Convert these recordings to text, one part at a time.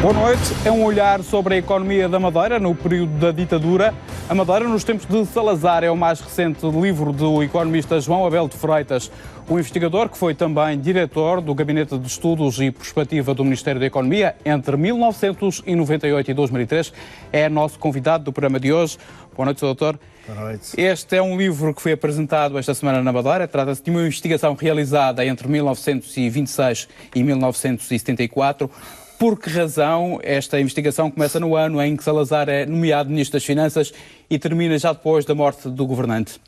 Boa noite. É um olhar sobre a economia da Madeira no período da ditadura. A Madeira nos tempos de Salazar é o mais recente livro do economista João Abel de Freitas, o investigador que foi também diretor do Gabinete de Estudos e Prospectiva do Ministério da Economia entre 1998 e 2003. É nosso convidado do programa de hoje. Boa noite, doutor. Boa noite. Este é um livro que foi apresentado esta semana na Madeira. Trata-se de uma investigação realizada entre 1926 e 1974. Por que razão esta investigação começa no ano em que Salazar é nomeado Ministro das Finanças e termina já depois da morte do governante?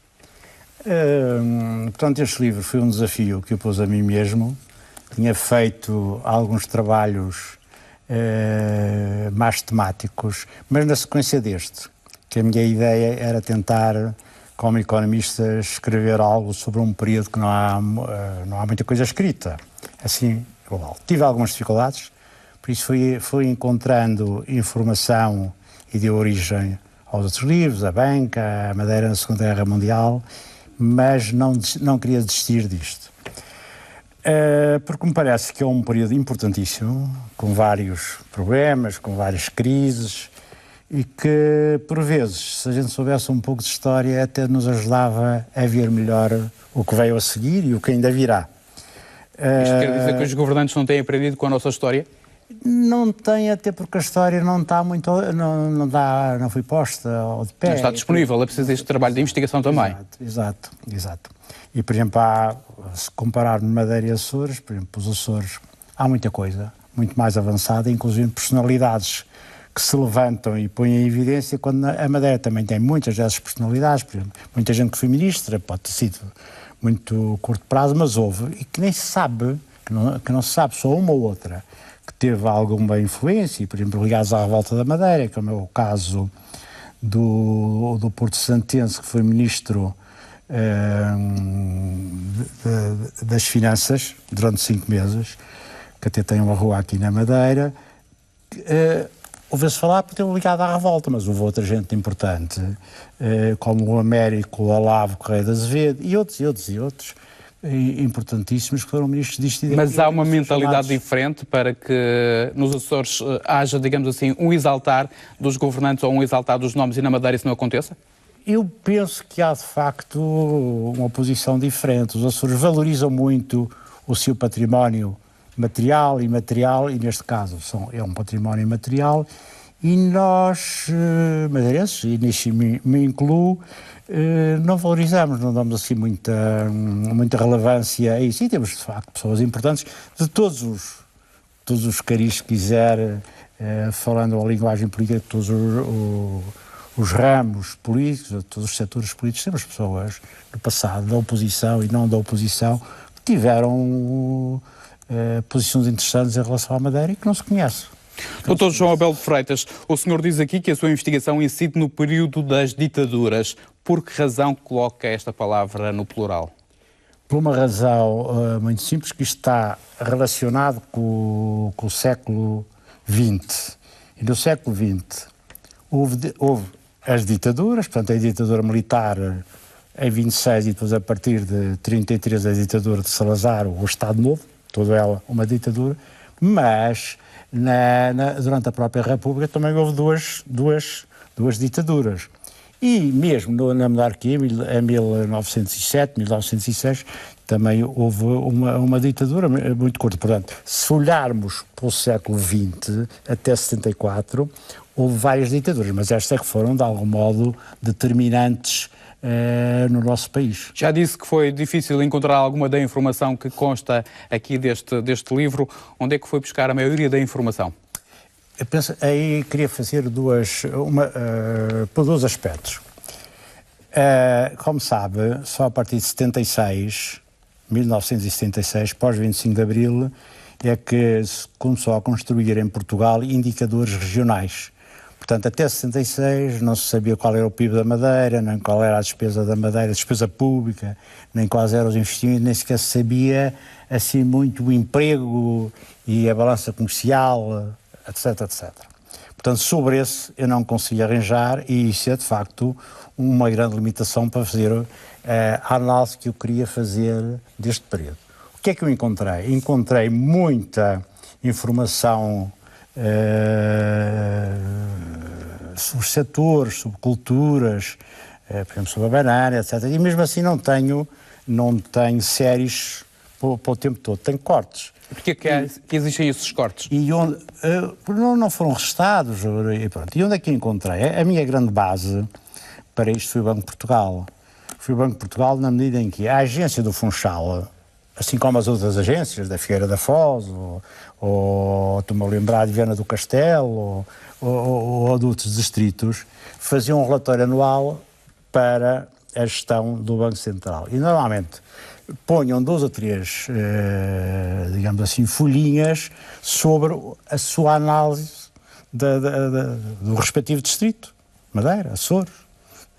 Portanto, este livro foi um desafio que eu pus a mim mesmo. Tinha feito alguns trabalhos mais temáticos, mas na sequência deste, que a minha ideia era tentar, como economista, escrever algo sobre um período que não há muita coisa escrita. Assim, tive algumas dificuldades. Por isso fui encontrando informação e deu origem aos outros livros, a Banca, a Madeira na Segunda Guerra Mundial, mas não queria desistir disto. Porque me parece que é um período importantíssimo, com vários problemas, com várias crises, e que, por vezes, se a gente soubesse um pouco de história, até nos ajudava a ver melhor o que veio a seguir e o que ainda virá. Isto quer dizer que os governantes não têm aprendido com a nossa história? Não tem, até porque a história não está muito, não foi posta ao de pé. Não está disponível, é preciso este trabalho de investigação também. Exato. E, por exemplo, se comparar Madeira e Açores, por exemplo, os Açores, há muita coisa, muito mais avançada, inclusive personalidades que se levantam e põem em evidência, quando a Madeira também tem muitas dessas personalidades, por exemplo, muita gente que foi ministra, pode ter sido muito curto prazo, mas houve, e que nem se sabe, que não se sabe, só uma ou outra, que teve alguma influência, por exemplo, ligados à Revolta da Madeira, como é o caso do Porto Santense, que foi ministro das Finanças durante 5 meses, que até tem uma rua aqui na Madeira. Ouviu-se falar por ter ligado à Revolta, mas houve outra gente importante, como o Américo, o Olavo Correia de Azevedo e outros. Importantíssimos que foram ministros disto e daquilo. Mas há uma mentalidade diferente para que nos Açores haja, digamos assim, um exaltar dos governantes ou um exaltar dos nomes e na Madeira isso não aconteça? Eu penso que há de facto uma posição diferente. Os Açores valorizam muito o seu património material e imaterial, e neste caso é um património imaterial, e nós, madeirenses, e nisso me incluo, não valorizamos, não damos assim muita relevância a isso. E temos, de facto, pessoas importantes de todos os cariz que quiser, falando a linguagem política, de todos os ramos políticos, de todos os setores políticos. Temos pessoas do passado, da oposição e não da oposição, que tiveram posições interessantes em relação à Madeira e que não se conhece. Doutor João Abel de Freitas, o senhor diz aqui que a sua investigação incide no período das ditaduras. Por que razão coloca esta palavra no plural? Por uma razão muito simples, que está relacionado com o século XX. E no século XX houve as ditaduras, portanto a ditadura militar em 26 e depois a partir de 33 a ditadura de Salazar, o Estado Novo, toda ela uma ditadura, mas durante a própria República também houve duas ditaduras. E mesmo na monarquia, em 1907, 1906, também houve uma ditadura muito curta. Portanto, se olharmos para o século XX até 74, houve várias ditaduras, mas estas é que foram, de algum modo, determinantes no nosso país. Já disse que foi difícil encontrar alguma da informação que consta aqui deste livro. Onde é que foi buscar a maioria da informação? Eu penso, aí queria fazer por dois aspectos. Como sabe, só a partir de 1976, pós 25 de Abril, é que se começou a construir em Portugal indicadores regionais. Portanto, até 76 não se sabia qual era o PIB da Madeira, nem qual era a despesa da Madeira, a despesa pública, nem quais eram os investimentos, nem sequer se sabia assim muito o emprego e a balança comercial, etc. Portanto, sobre esse eu não consegui arranjar, e isso é de facto uma grande limitação para fazer a análise que eu queria fazer deste período. O que é que eu encontrei? Encontrei muita informação sobre setores, sobre culturas, por exemplo, sobre a banana, etc. E mesmo assim não tenho séries para o tempo todo, tenho cortes. Porquê que existem esses cortes? E onde não foram registados. E, pronto. E onde é que encontrei? A minha grande base para isto foi o Banco de Portugal. Foi o Banco de Portugal na medida em que a agência do Funchal, assim como as outras agências, da Figueira da Foz, ou estou-me a lembrar de Viana do Castelo, ou de outros distritos, faziam um relatório anual para a gestão do Banco Central. E normalmente ponham 2 ou 3, digamos assim, folhinhas sobre a sua análise do respectivo distrito. Madeira, Açores,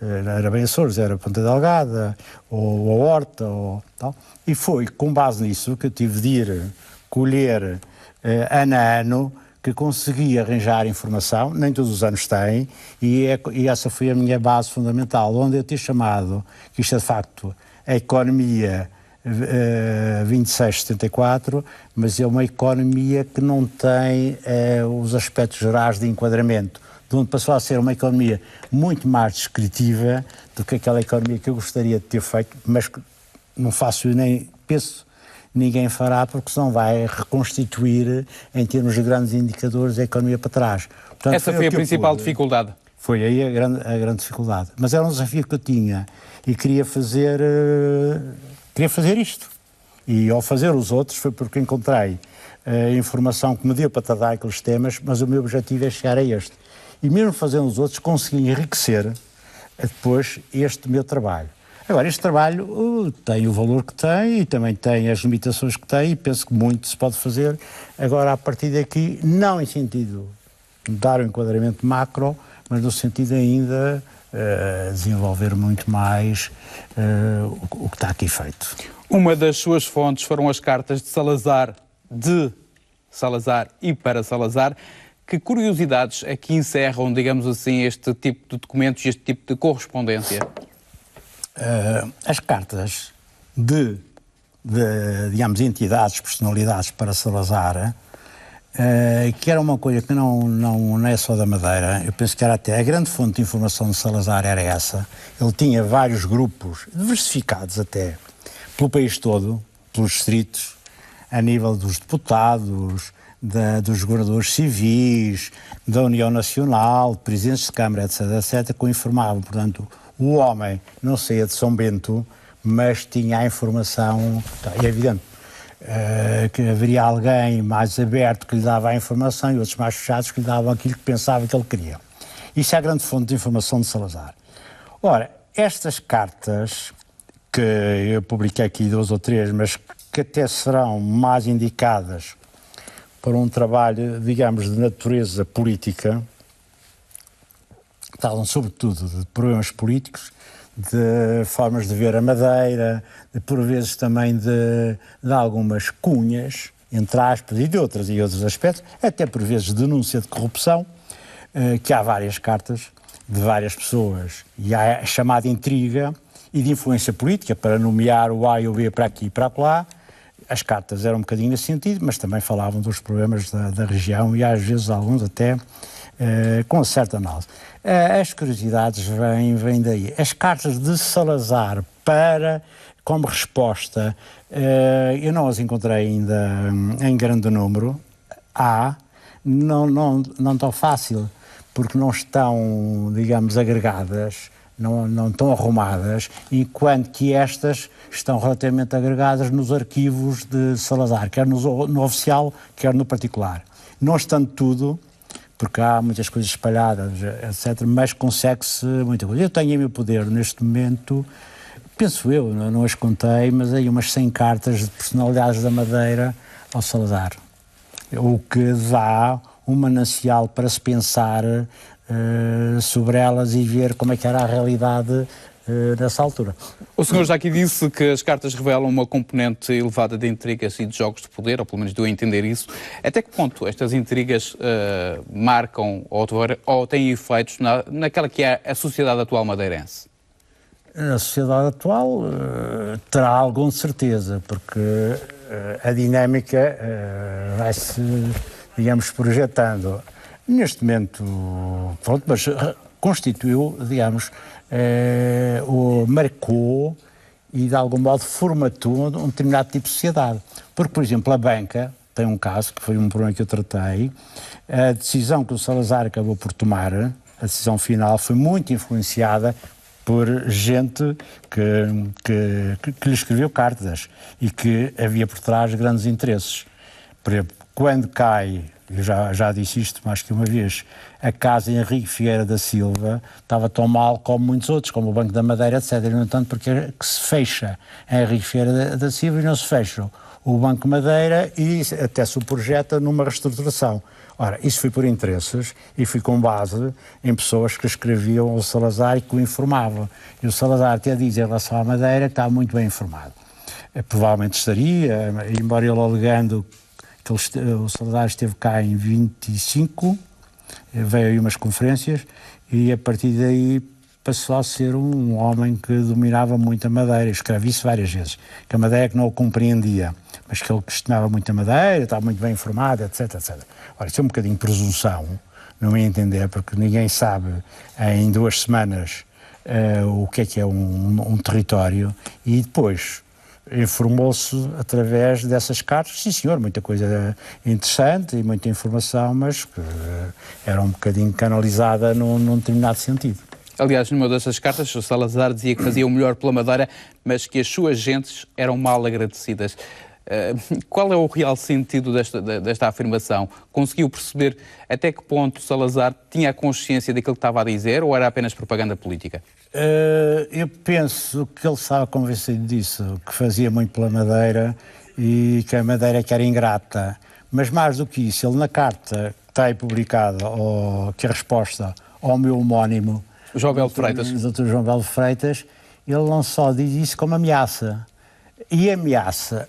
era bem Açores, era Ponta Delgada, ou a Horta, ou tal. E foi com base nisso que eu tive de ir colher ano a ano, que consegui arranjar informação, nem todos os anos tem, e essa foi a minha base fundamental, onde eu tinha chamado, que isto é de facto a economia 2674, mas é uma economia que não tem os aspectos gerais de enquadramento, de onde passou a ser uma economia muito mais descritiva do que aquela economia que eu gostaria de ter feito, mas que não faço e nem penso ninguém fará, porque senão vai reconstituir em termos de grandes indicadores a economia para trás. Portanto, essa foi a principal dificuldade? Foi aí a grande dificuldade. Mas era um desafio que eu tinha e queria fazer isto. E ao fazer os outros foi porque encontrei a informação que me deu para tratar aqueles temas, mas o meu objetivo é chegar a este. E mesmo fazendo os outros, consegui enriquecer depois este meu trabalho. Agora, este trabalho tem o valor que tem e também tem as limitações que tem e penso que muito se pode fazer. Agora, a partir daqui, não em sentido de dar um enquadramento macro, mas no sentido ainda desenvolver muito mais o que está aqui feito. Uma das suas fontes foram as cartas de Salazar e para Salazar. Que curiosidades é que encerram, digamos assim, este tipo de documentos e este tipo de correspondência? As cartas de digamos, entidades, personalidades para Salazar, que era uma coisa que não é só da Madeira, eu penso que era até a grande fonte de informação de Salazar era essa. Ele tinha vários grupos, diversificados até, pelo país todo, pelos distritos, a nível dos deputados, dos governadores civis, da União Nacional, presidentes de Câmara, etc., etc., que o informavam. Portanto, o homem não saía de São Bento, mas tinha a informação, é evidente, que haveria alguém mais aberto que lhe dava a informação e outros mais fechados que lhe davam aquilo que pensava que ele queria. Isso é a grande fonte de informação de Salazar. Ora, estas cartas, que eu publiquei aqui 2 ou 3, mas que até serão mais indicadas para um trabalho, digamos, de natureza política, falam sobretudo de problemas políticos, de formas de ver a Madeira, por vezes também de algumas cunhas, entre aspas, e de outros aspectos, até por vezes denúncia de corrupção, que há várias cartas de várias pessoas, e há a chamada intriga e de influência política, para nomear o A e o B para aqui e para lá. As cartas eram um bocadinho nesse sentido, mas também falavam dos problemas da região e às vezes alguns até com certa análise. As curiosidades vêm daí. As cartas de Salazar como resposta, eu não as encontrei ainda em grande número. Não tão fácil, porque não estão, digamos, agregadas, não estão arrumadas, enquanto que estas estão relativamente agregadas nos arquivos de Salazar, quer no oficial, quer no particular. Não estando tudo, porque há muitas coisas espalhadas, etc., mas consegue-se muita coisa. Eu tenho em meu poder, neste momento, penso eu, não as contei, mas aí umas 100 cartas de personalidades da Madeira ao Salazar, o que dá um manancial para se pensar sobre elas e ver como é que era a realidade nessa altura. O senhor já aqui disse que as cartas revelam uma componente elevada de intrigas e de jogos de poder, ou pelo menos deu a entender isso. Até que ponto estas intrigas marcam ou têm efeitos naquela que é a sociedade atual madeirense? A sociedade atual terá alguma certeza, porque a dinâmica vai-se digamos, projetando, neste momento, pronto, mas constituiu, digamos, marcou e de algum modo formatou um determinado tipo de sociedade. Porque, por exemplo, a banca tem um caso, que foi um problema que eu tratei, a decisão que o Salazar acabou por tomar, a decisão final, foi muito influenciada por gente que lhe escreveu cartas e que havia por trás grandes interesses. Por exemplo, quando cai, eu já disse isto mais que uma vez, a casa em Henrique Vieira da Silva estava tão mal como muitos outros, como o Banco da Madeira, etc. No entanto, porque é que se fecha a Henrique Vieira da Silva e não se fecha o Banco Madeira e até se projeta numa reestruturação. Ora, isso foi por interesses e foi com base em pessoas que escreviam ao Salazar e que o informavam. E o Salazar até diz em relação à Madeira que estava muito bem informado. Provavelmente estaria, embora ele alegando que o Salazar esteve cá em 25, veio aí umas conferências e a partir daí passou a ser um homem que dominava muito a Madeira. Escreve isso várias vezes, que a Madeira que não o compreendia, mas que ele questionava muito a Madeira, estava muito bem informado, etc, etc. Ora, isso é um bocadinho de presunção, não ia entender, porque ninguém sabe em 2 semanas o que é um território, e depois informou-se através dessas cartas. Sim, senhor, muita coisa interessante e muita informação, mas que era um bocadinho canalizada num determinado sentido. Aliás, numa dessas cartas, o Salazar dizia que fazia o melhor pela Madeira, mas que as suas gentes eram mal agradecidas. Qual é o real sentido desta afirmação? Conseguiu perceber até que ponto Salazar tinha a consciência daquilo que estava a dizer ou era apenas propaganda política? Eu penso que ele estava convencido disso, que fazia muito pela Madeira e que a Madeira que era ingrata. Mas mais do que isso, ele na carta que está aí publicada, que é a resposta ao meu homónimo, João Belo de Freitas. O Dr. João Belo de Freitas, ele não só diz isso como ameaça. E ameaça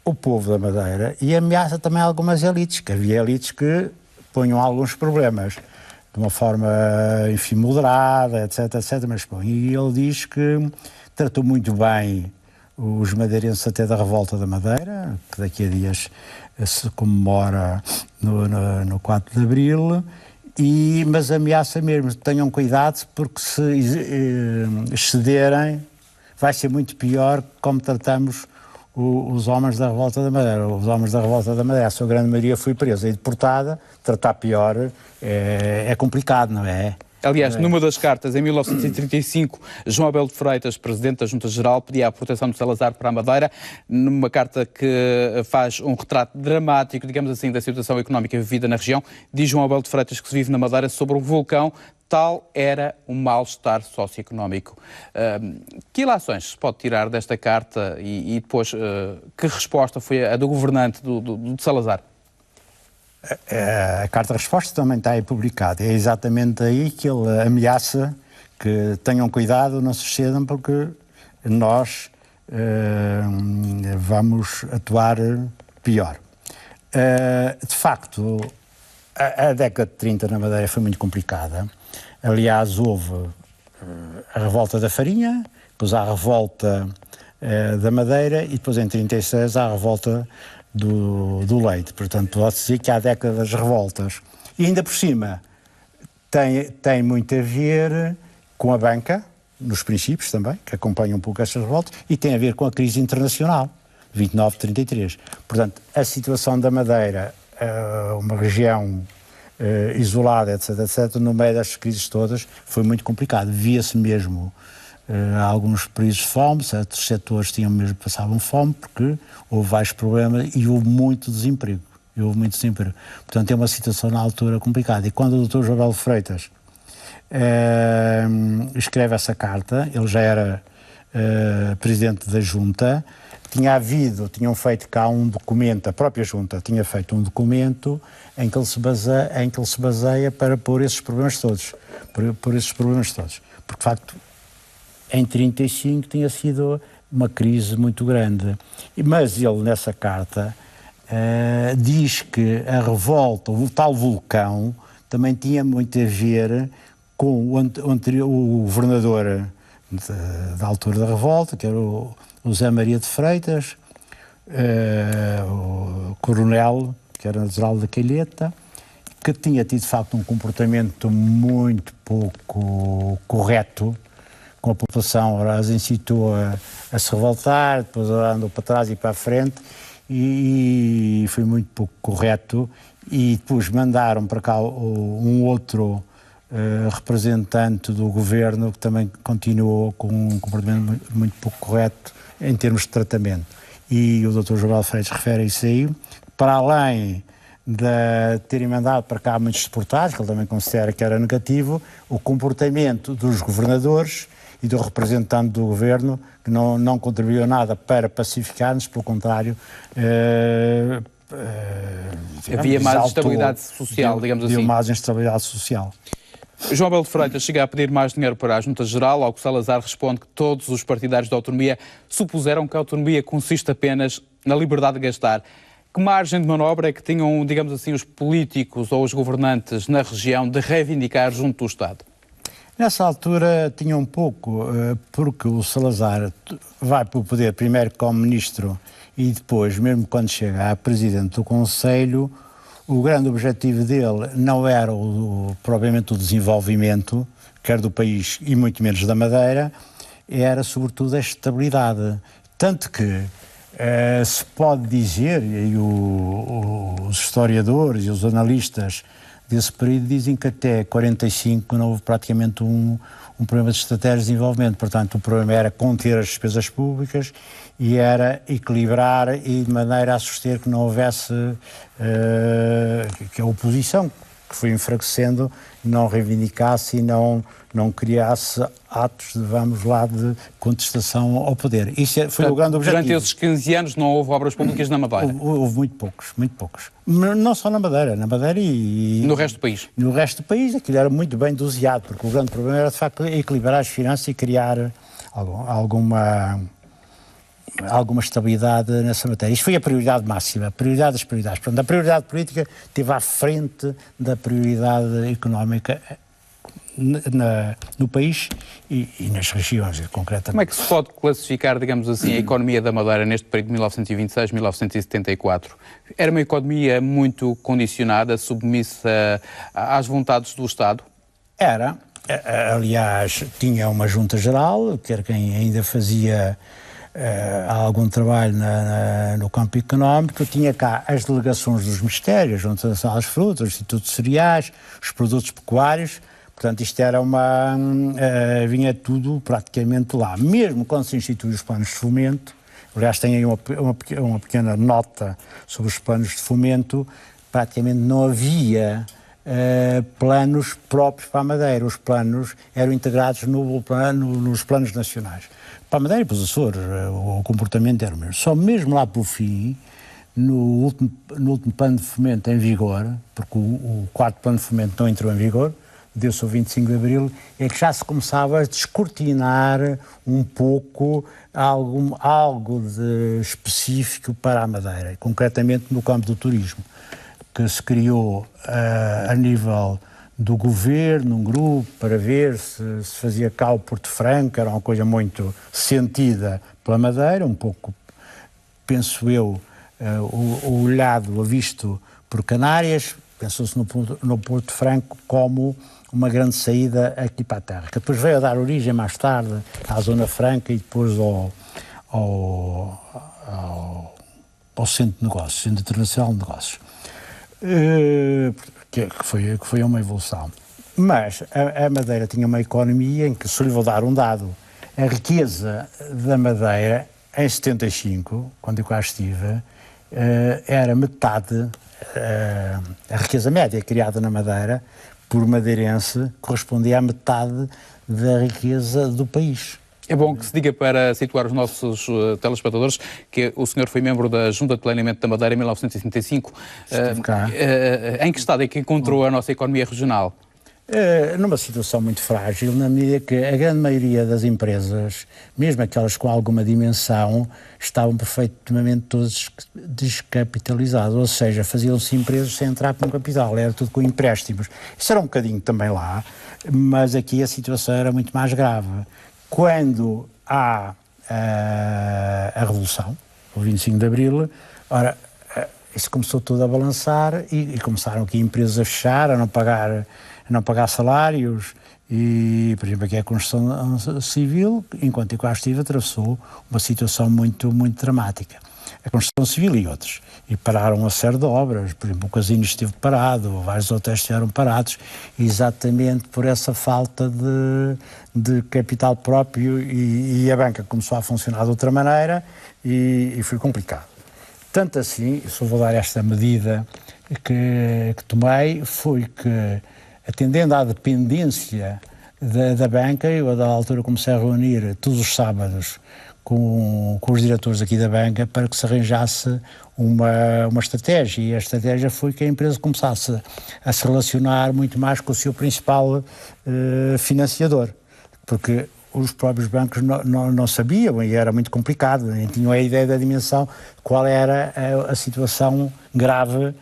o povo da Madeira e ameaça também algumas elites, que havia elites que punham alguns problemas de uma forma, enfim, moderada, etc, etc. Mas, bom, e ele diz que tratou muito bem os madeirenses até da Revolta da Madeira, que daqui a dias se comemora no 4 de Abril, mas ameaça mesmo, tenham cuidado, porque se excederem vai ser muito pior como tratamos os homens da Revolta da Madeira. Os homens da Revolta da Madeira, a sua grande maioria foi presa e deportada. Tratar pior é complicado, não é? Aliás, numa das cartas, em 1935, João Belo de Freitas, presidente da Junta-Geral, pedia a proteção de Salazar para a Madeira, numa carta que faz um retrato dramático, digamos assim, da situação económica vivida na região. Diz João Belo de Freitas que se vive na Madeira sobre um vulcão. Tal era o mal-estar socioeconómico. Que ilações se pode tirar desta carta e depois que resposta foi a do governante de Salazar? A carta-resposta também está aí publicada. É exatamente aí que ele ameaça que tenham cuidado, não se excedam, porque nós vamos atuar pior. De facto, a década de 30 na Madeira foi muito complicada. Aliás, houve a revolta da farinha, depois há a revolta da Madeira e depois em 36 há a revolta do leite. Portanto, pode-se dizer que há décadas de revoltas. E ainda por cima tem muito a ver com a banca, nos princípios também, que acompanham um pouco estas revoltas, e tem a ver com a crise internacional, 29-33. Portanto, a situação da Madeira, uma região isolada, etc, etc, no meio das crises todas, foi muito complicado. Via-se mesmo alguns períodos de fome, certos setores passavam fome, porque houve vários problemas e houve muito desemprego. Portanto, é uma situação na altura complicada. E quando o Dr. João Belo de Freitas escreve essa carta, ele já era presidente da Junta, tinham feito cá um documento, a própria Junta tinha feito um documento em que ele se baseia para pôr esses problemas todos. Porque, de facto, em 35 tinha sido uma crise muito grande. Mas ele, nessa carta, diz que a revolta, o tal vulcão, também tinha muito a ver com o governador da altura da revolta, que era o Zé Maria de Freitas, o coronel que era natural da Calheta, que tinha tido, de facto, um comportamento muito pouco correto com a população. Ora, as incitou a se revoltar, depois andou para trás e para a frente, e foi muito pouco correto. E depois mandaram para cá um outro representante do governo que também continuou com um comportamento muito pouco correto em termos de tratamento. E o Dr. João Freitas refere a isso aí. Para além de terem mandado para cá muitos deputados, que ele também considera que era negativo, o comportamento dos governadores e do representante do governo, que não contribuiu nada para pacificar-nos, pelo contrário, havia mais instabilidade social, digamos assim. Havia mais instabilidade social. João Abel de Freitas chega a pedir mais dinheiro para a Junta Geral, ao que Salazar responde que todos os partidários da autonomia supuseram que a autonomia consiste apenas na liberdade de gastar. Que margem de manobra é que tinham, digamos assim, os políticos ou os governantes na região de reivindicar junto do Estado? Nessa altura tinha um pouco, porque o Salazar vai para o poder primeiro como ministro e depois, mesmo quando chega a presidente do Conselho, o grande objetivo dele não era propriamente o desenvolvimento, quer do país e muito menos da Madeira, era sobretudo a estabilidade. Tanto que se pode dizer, e os historiadores e os analistas desse período dizem que até 45 não houve praticamente um problema de estratégia de desenvolvimento. Portanto, o problema era conter as despesas públicas e era equilibrar e de maneira a suster que não houvesse que a oposição, que foi enfraquecendo, não reivindicasse e não criasse atos de contestação ao poder. Isso foi o grande objetivo. Durante esses 15 anos não houve obras públicas na Madeira? Houve muito poucos. Não só na Madeira e... No resto do país? No resto do país, aquilo era muito bem doseado, porque o grande problema era, de facto, equilibrar as finanças e criar alguma estabilidade nessa matéria. Isto foi a prioridade máxima, a prioridade das prioridades. Portanto, a prioridade política esteve à frente da prioridade económica no país e nas regiões, concretamente. Como é que se pode classificar, digamos assim, a economia da Madeira neste período de 1926-1974? Era uma economia muito condicionada, submissa às vontades do Estado? Era. Aliás, tinha uma junta geral, que era quem ainda fazia algum trabalho no campo económico. Tinha cá as delegações dos ministérios, a Junta Nacional das Frutas, o Instituto de Cereais, os produtos pecuários. Portanto, isto era vinha tudo praticamente lá. Mesmo quando se institui os planos de fomento, aliás, tem aí uma pequena nota sobre os planos de fomento, praticamente não havia planos próprios para a Madeira. Os planos eram integrados nos planos nacionais. Para a Madeira e para os Açores, o comportamento era o mesmo. Só mesmo lá para o fim, no último plano de fomento em vigor, porque o quarto plano de fomento não entrou em vigor, deu-se o 25 de Abril, é que já se começava a descortinar um pouco algo de específico para a Madeira, concretamente no campo do turismo, que se criou a nível do governo, um grupo para ver se fazia cá o Porto Franco, era uma coisa muito sentida pela Madeira, um pouco, penso eu, olhado, visto por Canárias. Pensou-se no Porto Franco como uma grande saída aqui para a terra, que depois veio a dar origem mais tarde à Zona Franca e depois ao Centro de Negócios, Centro Internacional de Negócios, que foi uma evolução. Mas a Madeira tinha uma economia em que, se lhe vou dar um dado, a riqueza da Madeira, em 75, quando eu cá estive, era metade. A riqueza média criada na Madeira por madeirense correspondia à metade da riqueza do país. É bom que se diga, para situar os nossos telespectadores, que o senhor foi membro da Junta de Planeamento da Madeira em 1975. Estive cá. Em que estado é que encontrou a nossa economia regional? Numa situação muito frágil, na medida que a grande maioria das empresas, mesmo aquelas com alguma dimensão, estavam perfeitamente todas descapitalizadas, ou seja, faziam-se empresas sem entrar com capital, era tudo com empréstimos. Isso era um bocadinho também lá, mas aqui a situação era muito mais grave. Quando há a Revolução, o 25 de Abril, ora, isso começou tudo a balançar e começaram aqui empresas a fechar, a não pagar salários e, por exemplo, aqui a construção civil, enquanto eu cá estive, atravessou uma situação muito, muito dramática. A construção civil e outros. E pararam uma série de obras, por exemplo, o casino esteve parado, vários hotéis estiveram parados, exatamente por essa falta de capital próprio e a banca começou a funcionar de outra maneira e foi complicado. Tanto assim, só vou dar esta medida que tomei, foi que, atendendo à dependência da banca, eu a da altura comecei a reunir todos os sábados com os diretores aqui da banca para que se arranjasse uma estratégia, e a estratégia foi que a empresa começasse a se relacionar muito mais com o seu principal financiador, porque os próprios bancos não sabiam e era muito complicado, nem tinham a ideia da dimensão, qual era a situação grave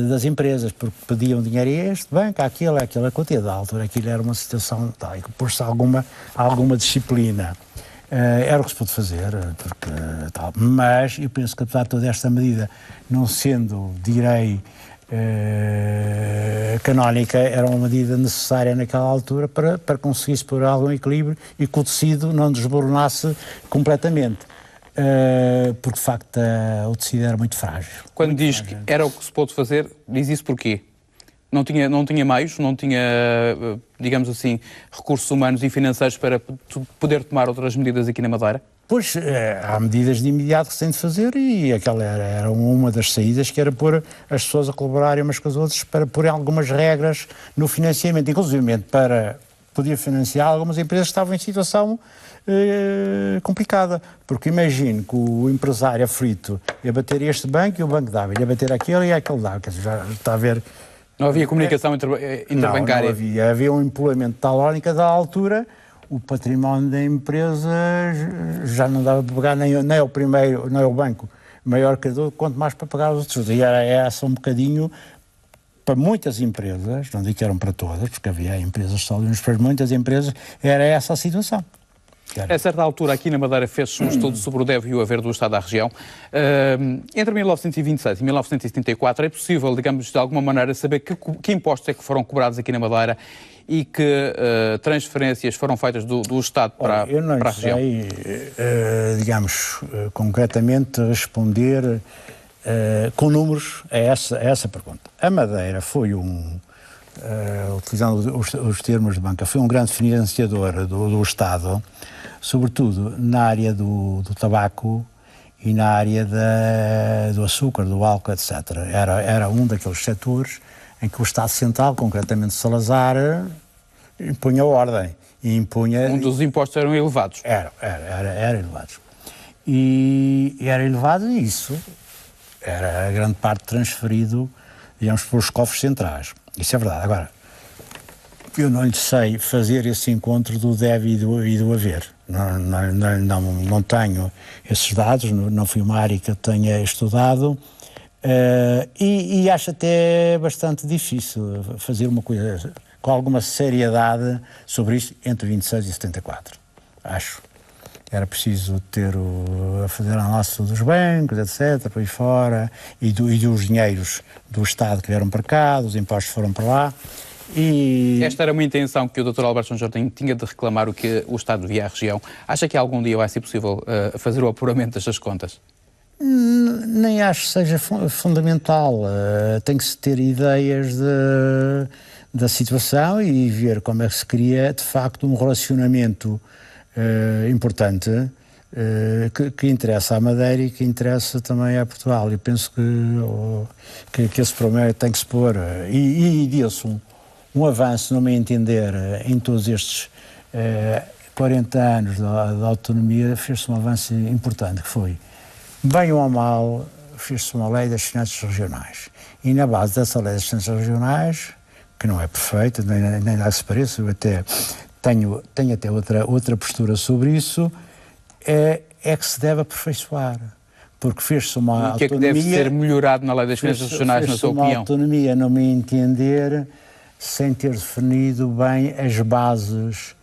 das empresas, porque pediam dinheiro a este banco, aquela quantia. Da altura aquilo era uma situação tal, e que pôs-se alguma disciplina. Era o que se pôde fazer, porque, tal. Mas eu penso que, apesar de toda esta medida não sendo, direi, canónica, era uma medida necessária naquela altura para conseguir-se pôr algum equilíbrio e que o tecido não desmoronasse completamente. Porque, de facto, o tecido era muito frágil. Quando diz que era o que se pôde fazer, diz isso porquê? Não tinha meios, não tinha, digamos assim, recursos humanos e financeiros para poder tomar outras medidas aqui na Madeira? Pois, há medidas de imediato que se tem de fazer e aquela era uma das saídas, que era pôr as pessoas a colaborarem umas com as outras para pôr algumas regras no financiamento, inclusive para poder financiar algumas empresas que estavam em situação complicada, porque imagino que o empresário aflito ia bater este banco e o banco dava, ia bater aquele e aquele dava, quer dizer, já está a ver... Não havia comunicação interbancária? Não havia um empolamento de tal ordem que a da altura o património da empresa já não dava para pagar nem o primeiro, nem o banco maior credor, quanto mais para pagar os outros. E era essa um bocadinho, para muitas empresas, não digo que eram para todas, porque havia empresas sólidas, para muitas empresas era essa a situação. A certa altura, aqui na Madeira, fez-se um estudo sobre o deve e o haver do Estado da região. Entre 1926 e 1974 é possível, digamos, de alguma maneira, saber que impostos é que foram cobrados aqui na Madeira e que transferências foram feitas do Estado para a região? Eu não sei, digamos, concretamente responder com números a essa pergunta. A Madeira foi utilizando os termos de banca, foi um grande financiador do Estado, sobretudo na área do tabaco e na área do açúcar, do álcool, etc. Era um daqueles setores em que o Estado Central, concretamente Salazar, impunha ordem. E impunha... Um dos impostos eram elevados. Era elevados. E era elevado e isso era a grande parte transferido, digamos, pelos cofres centrais. Isso é verdade. Agora, eu não lhe sei fazer esse encontro do deve e do haver. Não tenho esses dados, não fui uma área que eu tenha estudado e acho até bastante difícil fazer uma coisa com alguma seriedade sobre isto entre 26 e 74. Acho. Era preciso a fazer a análise dos bancos, etc., por aí fora, e dos dinheiros do Estado que vieram para cá, dos impostos que foram para lá. Esta era uma intenção que o Dr. Alberto João Jardim tinha de reclamar o que o Estado devia à região. Acha que algum dia vai ser possível fazer o apuramento destas contas? Nem acho que seja fundamental. Tem que se ter ideias da situação e ver como é que se cria, de facto, um relacionamento importante que interessa à Madeira e que interessa também a Portugal. Eu penso que esse problema tem que se pôr e deu-se um avanço, no meu entender, em todos estes 40 anos da autonomia, fez-se um avanço importante, que foi, bem ou mal, fez-se uma lei das finanças regionais. E na base dessa lei das finanças regionais, que não é perfeita, nem nada se pareça, eu até tenho até outra postura sobre isso, é que se deve aperfeiçoar. Porque fez-se uma autonomia... O que é que deve ser melhorado na lei das finanças regionais, na sua opinião? Uma autonomia, não me entender, sem ter definido bem as bases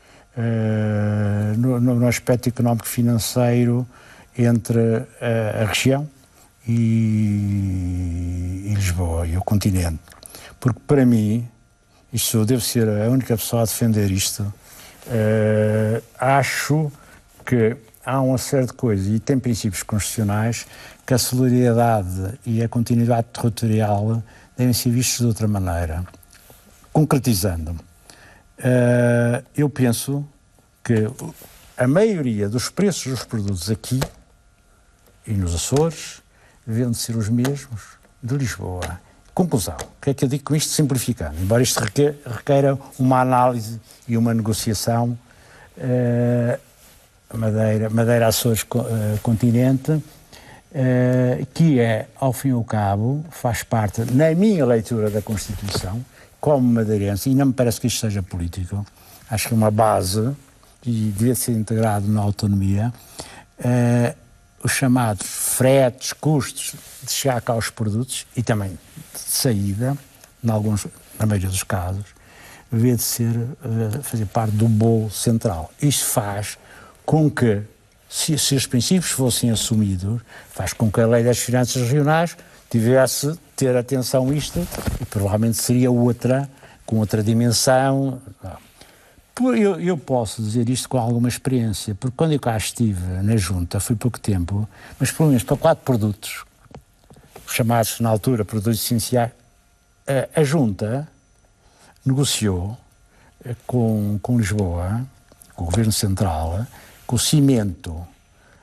no aspecto económico-financeiro entre a região e Lisboa e o continente. Porque, para mim, isto eu devo ser a única pessoa a defender isto, acho que há uma série de coisas, e tem princípios constitucionais, que a solidariedade e a continuidade territorial devem ser vistos de outra maneira. Concretizando, eu penso que a maioria dos preços dos produtos aqui e nos Açores devem ser os mesmos de Lisboa. Conclusão. O que é que eu digo com isto, simplificando? Embora isto requeira uma análise e uma negociação, Madeira, Açores, continente, que é, ao fim e ao cabo, faz parte, na minha leitura da Constituição, como madeirense, e não me parece que isto seja político, acho que é uma base, e deve ser integrado na autonomia, os chamados fretes, custos de chegar cá aos produtos, e também de saída, na maioria dos casos, devia de ser, fazer parte do bolo central. Isto faz com que, se os princípios fossem assumidos, faz com que a Lei das Finanças Regionais tivesse ter atenção a isto, e provavelmente seria outra, com outra dimensão. Eu posso dizer isto com alguma experiência, porque quando eu cá estive na Junta, foi pouco tempo, mas pelo menos para 4 produtos, chamados na altura produtos essenciais, a Junta negociou com Lisboa, com o Governo Central, que o cimento,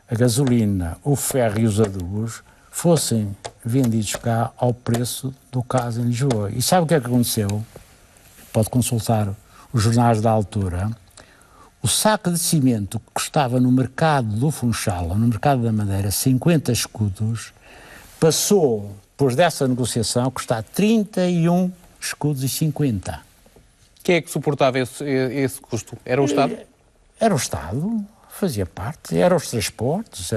a gasolina, o ferro e os adubos fossem vendidos cá ao preço do caso em Lisboa. E sabe o que é que aconteceu? Pode consultar os jornais da altura. O saco de cimento que custava no mercado do Funchal, no mercado da Madeira, 50 escudos, passou, depois dessa negociação, a custar 31 escudos e 50. Quem é que suportava esse custo? Era o Estado? Era o Estado, fazia parte, era os transportes,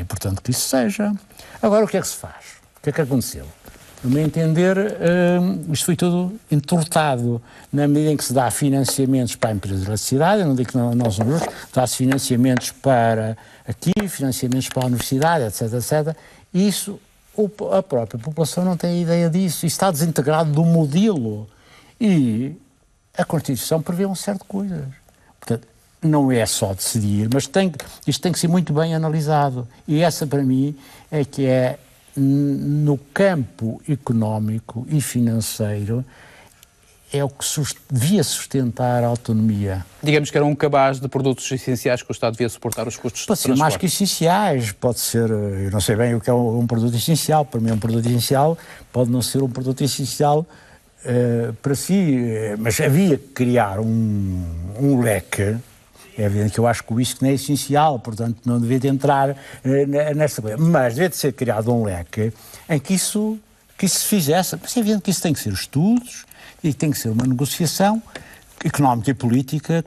portanto que isso seja. Agora o que é que se faz? O que é que aconteceu? No meu entender, isto foi tudo entortado, na medida em que se dá financiamentos para a empresa da cidade, eu não digo que não são justos, dá-se financiamentos para aqui, financiamentos para a universidade, etc, etc. E isso, a própria população não tem ideia disso, isso está desintegrado do modelo. E a Constituição prevê um certo de coisas. Portanto, não é só decidir, mas isto tem que ser muito bem analisado. E essa, para mim, é que é, no campo económico e financeiro, é o que devia sustentar a autonomia. Digamos que era um cabaz de produtos essenciais que o Estado devia suportar os custos de transporte. Pode ser mais que essenciais, pode ser, eu não sei bem o que é um produto essencial, para mim um produto essencial pode não ser um produto essencial para si, mas havia que criar um leque. É evidente que eu acho que o whisky não é essencial, portanto não devia de entrar nesta coisa, mas devia de ser criado um leque em que isso se fizesse. Mas é evidente que isso tem que ser estudos e tem que ser uma negociação económica e política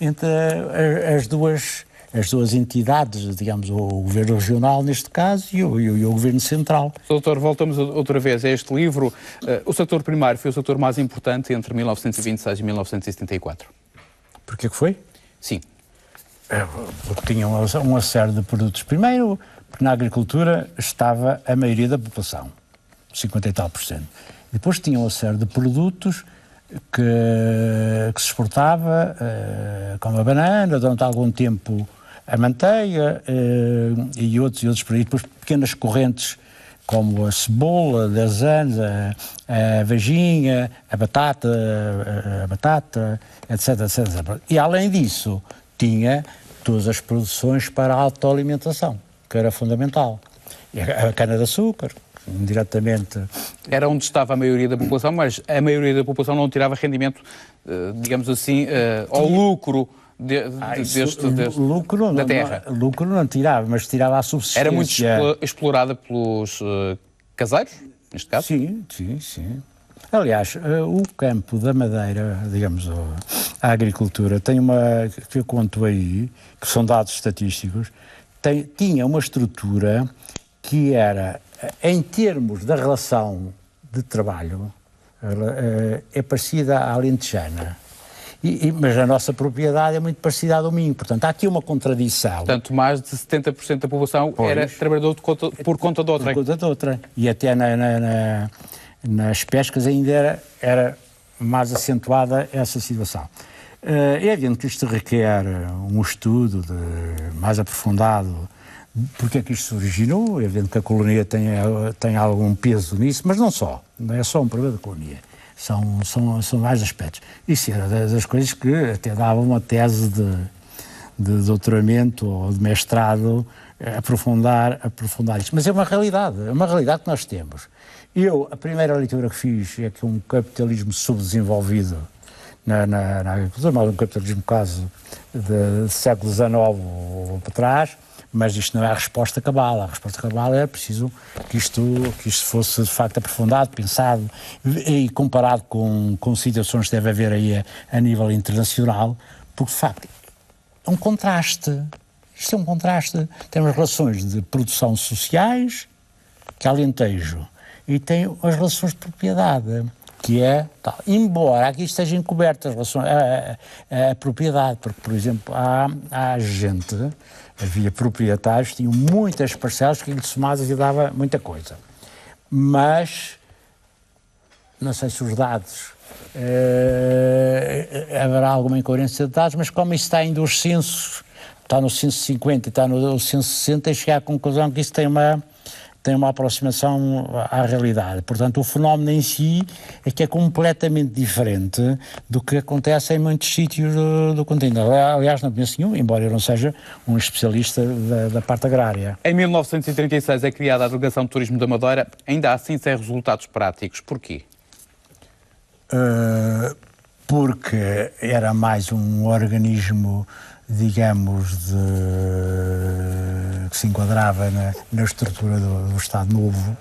entre as duas entidades, digamos, o Governo Regional neste caso e o Governo Central. Doutor, voltamos outra vez a este livro. O setor primário foi o setor mais importante entre 1926 e 1974. Porquê que foi? Sim. Porque tinha uma série de produtos. Primeiro, porque na agricultura estava a maioria da população, 50 e tal %. Depois tinha uma série de produtos que se exportava, como a banana, durante algum tempo a manteiga e outros produtos. Depois pequenas correntes como a cebola, 10 anos, a vajinha, a batata, etc, etc. E além disso, tinha todas as produções para a autoalimentação, que era fundamental. E a cana-de-açúcar, indiretamente. Era onde estava a maioria da população, mas a maioria da população não tirava rendimento, digamos assim, ao lucro da terra. Lucro não tirava, mas tirava a subsistência. Era muito explorada pelos caseiros, neste caso? Sim. Aliás, o campo da Madeira, digamos, a agricultura, tem que eu conto aí, que são dados estatísticos, tinha uma estrutura que era, em termos da relação de trabalho, é parecida à alentejana. Mas a nossa propriedade é muito parecida à do Minho. Portanto, há aqui uma contradição. Portanto, mais de 70% da população era trabalhador por conta de outra. Por conta de outra. E até nas pescas ainda era mais acentuada essa situação. É evidente que isto requer um estudo mais aprofundado. Porque é que isto se originou? É evidente que a colonia tem algum peso nisso, mas não só. Não é só um problema da colonia. São vários aspectos. Isso era das coisas que até dava uma tese de doutoramento ou de mestrado aprofundar isto. Mas é uma realidade que nós temos. A primeira leitura que fiz é que um capitalismo subdesenvolvido na agricultura, mas um capitalismo quase de século XIX ou para trás, mas isto não é a resposta cabal. A resposta cabal é preciso que isto fosse de facto aprofundado, pensado e comparado com situações que deve haver aí a nível internacional, porque de facto é um contraste. Isto é um contraste. Temos relações de produção sociais, que é Alentejo, e tem as relações de propriedade, que é tal. Embora aqui estejam encobertas a propriedade, porque, por exemplo, havia proprietários que tinham muitas parcelas que lhe somadas e dava muita coisa. Mas, não sei se os dados, haverá alguma incoerência de dados, mas como isso está em dois censos, está no censo 50 e está no censo 60, cheguei à conclusão que isso tem uma aproximação à realidade. Portanto, o fenómeno em si é que é completamente diferente do que acontece em muitos sítios do continente. Aliás, não conheço nenhum, embora eu não seja um especialista da parte agrária. Em 1936 é criada a Delegação de Turismo da Madeira, ainda assim sem resultados práticos. Porquê? Porque era mais um organismo, digamos, que se enquadrava na estrutura do Estado Novo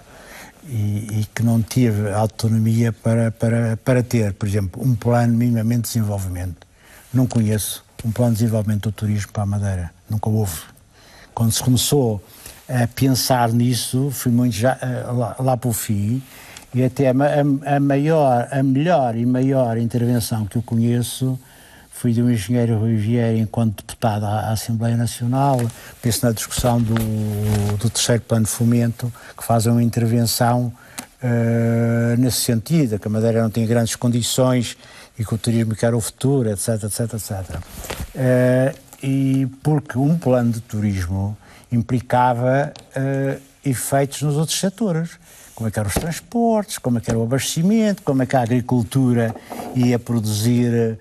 e que não teve autonomia para ter, por exemplo, um plano minimamente de desenvolvimento. Não conheço um plano de desenvolvimento do turismo para a Madeira. Nunca houve. Quando se começou a pensar nisso, fui muito já lá para o fim, e até a melhor e maior intervenção que eu conheço foi do engenheiro Rui Vieira enquanto deputado à Assembleia Nacional, penso na discussão do terceiro plano de fomento, que faz uma intervenção nesse sentido, que a Madeira não tem grandes condições e que o turismo quer o futuro, etc, etc, etc. E porque um plano de turismo implicava efeitos nos outros setores, como é que eram os transportes, como é que era o abastecimento, como é que a agricultura ia produzir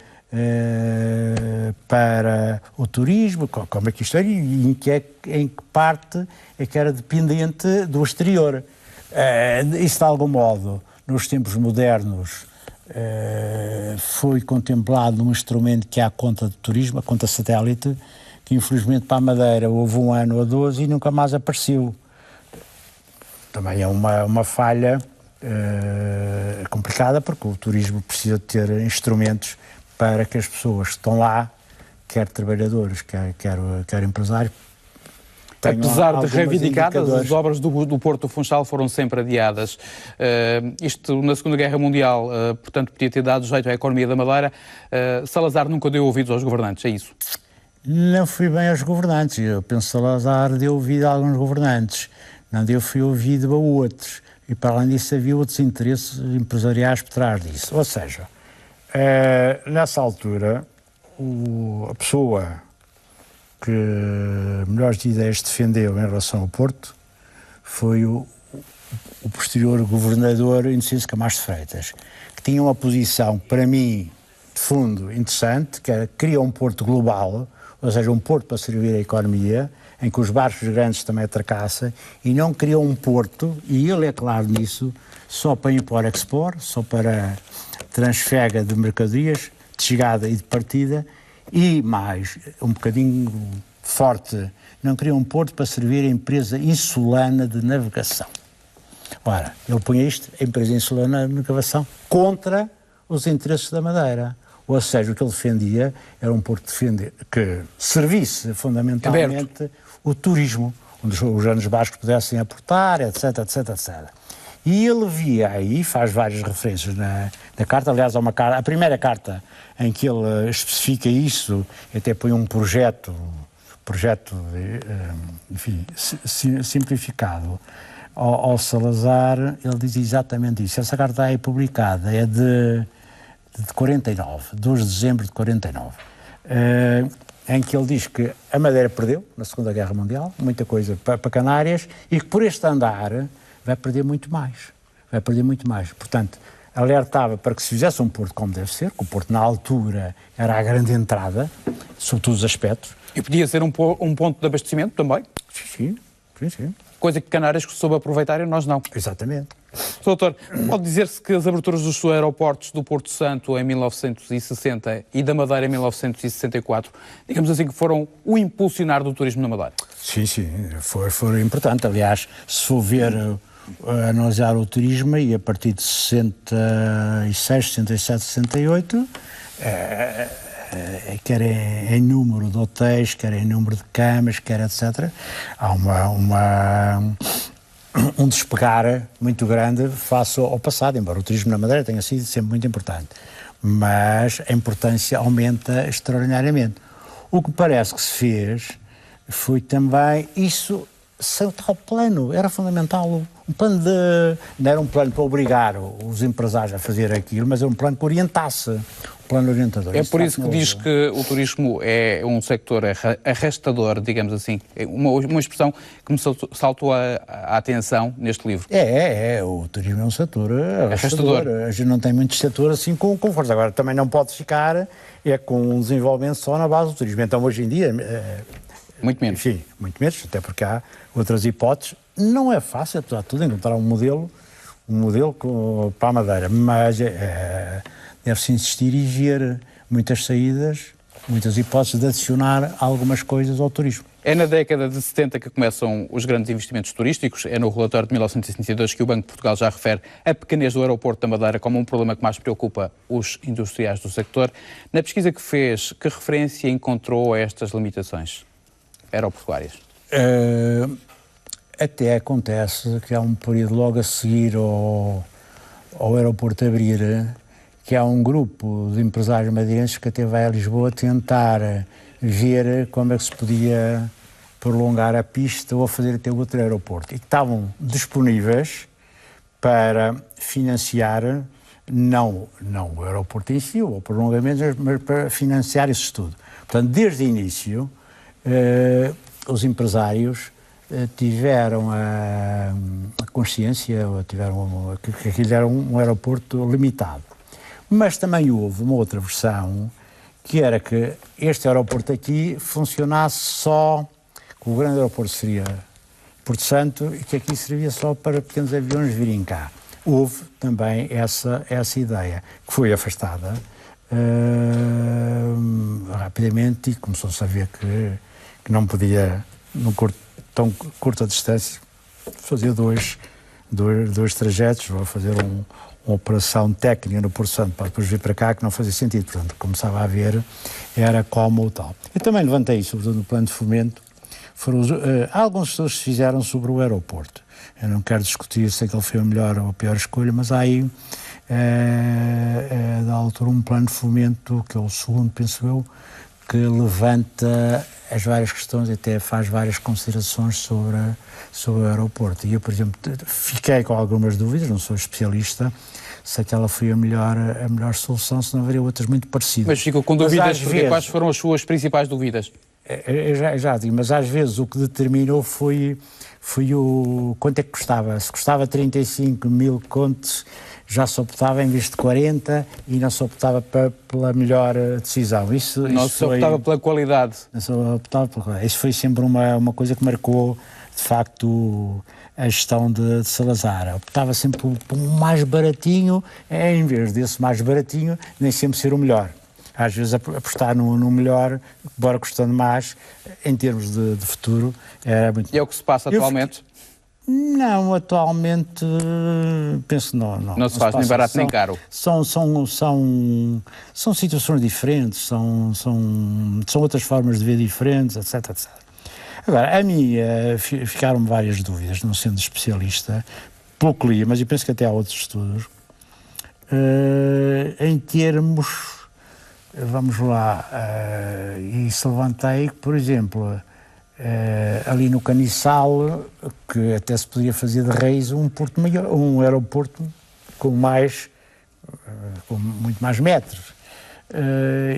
para o turismo, como é que isto era e em que parte é que era dependente do exterior. Isso de algum modo, nos tempos modernos, foi contemplado num instrumento que é a conta de turismo, a conta satélite, que infelizmente para a Madeira houve um ano ou 12 e nunca mais apareceu. Também é uma falha complicada, porque o turismo precisa ter instrumentos para que as pessoas que estão lá, quer trabalhadores, quer empresários, apesar de reivindicadas, as obras do Porto do Funchal foram sempre adiadas. Isto na Segunda Guerra Mundial, portanto, podia ter dado jeito à economia da Madeira. Salazar nunca deu ouvidos aos governantes, é isso? Não fui bem aos governantes. Eu penso que Salazar deu ouvido a alguns governantes. Não deu ouvido a outros. E para além disso havia outros interesses empresariais por trás disso. Ou seja, nessa altura, a pessoa que melhores ideias defendeu em relação ao Porto foi o posterior governador Inocêncio Camacho de Freitas, que tinha uma posição, para mim, de fundo interessante, que era criar um porto global, ou seja, um porto para servir a economia, em que os barcos grandes também atracassem, e não criou um porto, e ele é claro nisso, só para import-export, só para transfega de mercadorias, de chegada e de partida, e mais, um bocadinho forte, não criou um porto para servir a empresa insulana de navegação. Ora, ele punha isto, a empresa insulana de navegação, contra os interesses da Madeira. Ou seja, o que ele defendia era um porto que servisse fundamentalmente o turismo, onde os grandes barcos pudessem aportar, etc, etc, etc. E ele via aí, faz várias referências na carta, aliás, há uma carta, a primeira carta em que ele especifica isso, até põe um projeto, enfim, simplificado ao Salazar, ele diz exatamente isso. Essa carta aí publicada é de 49, 2 de dezembro de 49, em que ele diz que a Madeira perdeu na Segunda Guerra Mundial, muita coisa para Canárias, e que por este andar vai perder muito mais. Portanto, alertava para que se fizesse um porto como deve ser, que o porto na altura era a grande entrada, sob todos os aspectos. E podia ser um ponto de abastecimento também? Sim. Coisa que Canárias soube aproveitar e nós não. Exatamente. Doutor, pode dizer-se que as aberturas dos aeroportos do Porto Santo em 1960 e da Madeira em 1964, digamos assim, que foram o impulsionar do turismo na Madeira? Sim, foi importante. Aliás, se for ver, analisar o turismo, e a partir de 66, 67, 68, quer em número de hotéis, quer em número de camas, quer etc., há um despegar muito grande face ao passado, embora o turismo na Madeira tenha sido sempre muito importante, mas a importância aumenta extraordinariamente. O que parece que se fez foi também isso, sem tal plano, era fundamental. Um plano não era um plano para obrigar os empresários a fazer aquilo, mas era um plano que orientasse, um plano orientador. É por isso que diz que o turismo é um sector arrastador, digamos assim, uma expressão que me saltou a atenção neste livro. O turismo é um setor arrastador. A gente não tem muitos setores assim com força. Agora, também não pode ficar com um desenvolvimento só na base do turismo. Então, hoje em dia... Muito menos. Enfim, muito menos, até porque há outras hipóteses. Não é fácil, apesar de tudo, encontrar um modelo para a Madeira, mas deve-se insistir e ver muitas saídas, muitas hipóteses de adicionar algumas coisas ao turismo. É na década de 70 que começam os grandes investimentos turísticos. É no relatório de 1972 que o Banco de Portugal já refere a pequenez do aeroporto da Madeira como um problema que mais preocupa os industriais do sector. Na pesquisa que fez, que referência encontrou a estas limitações aeroportuárias? Até acontece que há um período logo a seguir ao aeroporto abrir, que há um grupo de empresários madeirenses que até vai a Lisboa tentar ver como é que se podia prolongar a pista ou fazer até outro aeroporto. E que estavam disponíveis para financiar, não o aeroporto em si, ou o prolongamento, mas para financiar esse estudo. Portanto, desde o início, os empresários tiveram a consciência, ou tiveram que aquilo era um aeroporto limitado. Mas também houve uma outra versão, que era que este aeroporto aqui funcionasse só, que o grande aeroporto seria Porto Santo e que aqui servia só para pequenos aviões virem cá. Houve também essa ideia, que foi afastada rapidamente, e começou-se a ver que não podia, tão curta distância, fazer dois trajetos, ou fazer uma operação técnica no Porto Santo para depois vir para cá, que não fazia sentido. Portanto, começava a ver, era como ou tal. Eu também levantei, sobretudo no plano de fomento, alguns estudos se fizeram sobre o aeroporto. Eu não quero discutir se aquele foi a melhor ou a pior escolha, mas há aí, da altura, um plano de fomento, que é o segundo, penso eu, que levanta as várias questões e até faz várias considerações sobre o aeroporto. E eu, por exemplo, fiquei com algumas dúvidas, não sou especialista, se aquela foi a melhor solução, se não haveria outras muito parecidas. Mas ficou com dúvidas, porque quais foram as suas principais dúvidas? Já digo, mas às vezes o que determinou foi o quanto é que custava. Se custava 35 mil contos, já se optava em vez de 40 e não se optava pela melhor decisão. Não se optava pela qualidade. Não se optava pela qualidade. Isso foi sempre uma coisa que marcou, de facto, a gestão de Salazar. Optava sempre por um mais baratinho, em vez desse mais baratinho, nem sempre ser o melhor. Às vezes apostar no melhor, embora custando mais, em termos de futuro, era muito... E é o que se passa atualmente? Não, atualmente penso que não. Não se faz nem barato nem caro. São situações diferentes, são outras formas de ver diferentes, etc. Agora, a mim ficaram várias dúvidas, não sendo especialista, pelo que li, mas eu penso que até há outros estudos, em termos, vamos lá, e se levantei, por exemplo, ali no Caniçal, que até se podia fazer de Reis um porto maior, um aeroporto com muito mais metros.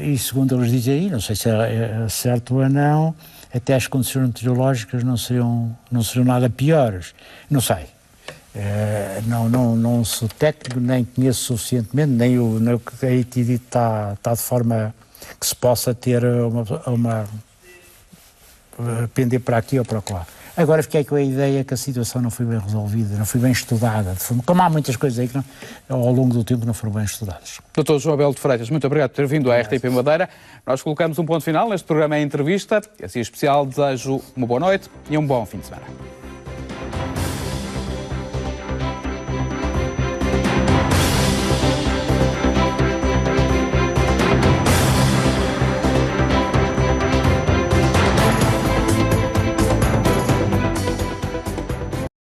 E segundo eles dizem aí, não sei se é certo ou não, até as condições meteorológicas não seriam nada piores. Não sei. Não sou técnico, nem conheço suficientemente, nem o que aí te dito está de forma que se possa ter uma pender para aqui ou para lá. Agora fiquei com a ideia que a situação não foi bem resolvida, não foi bem estudada, como há muitas coisas aí que ao longo do tempo não foram bem estudadas. Dr. João Abel de Freitas, muito obrigado por ter vindo à RTP Madeira. Nós colocamos um ponto final neste programa em entrevista. Assim, em especial, desejo uma boa noite e um bom fim de semana.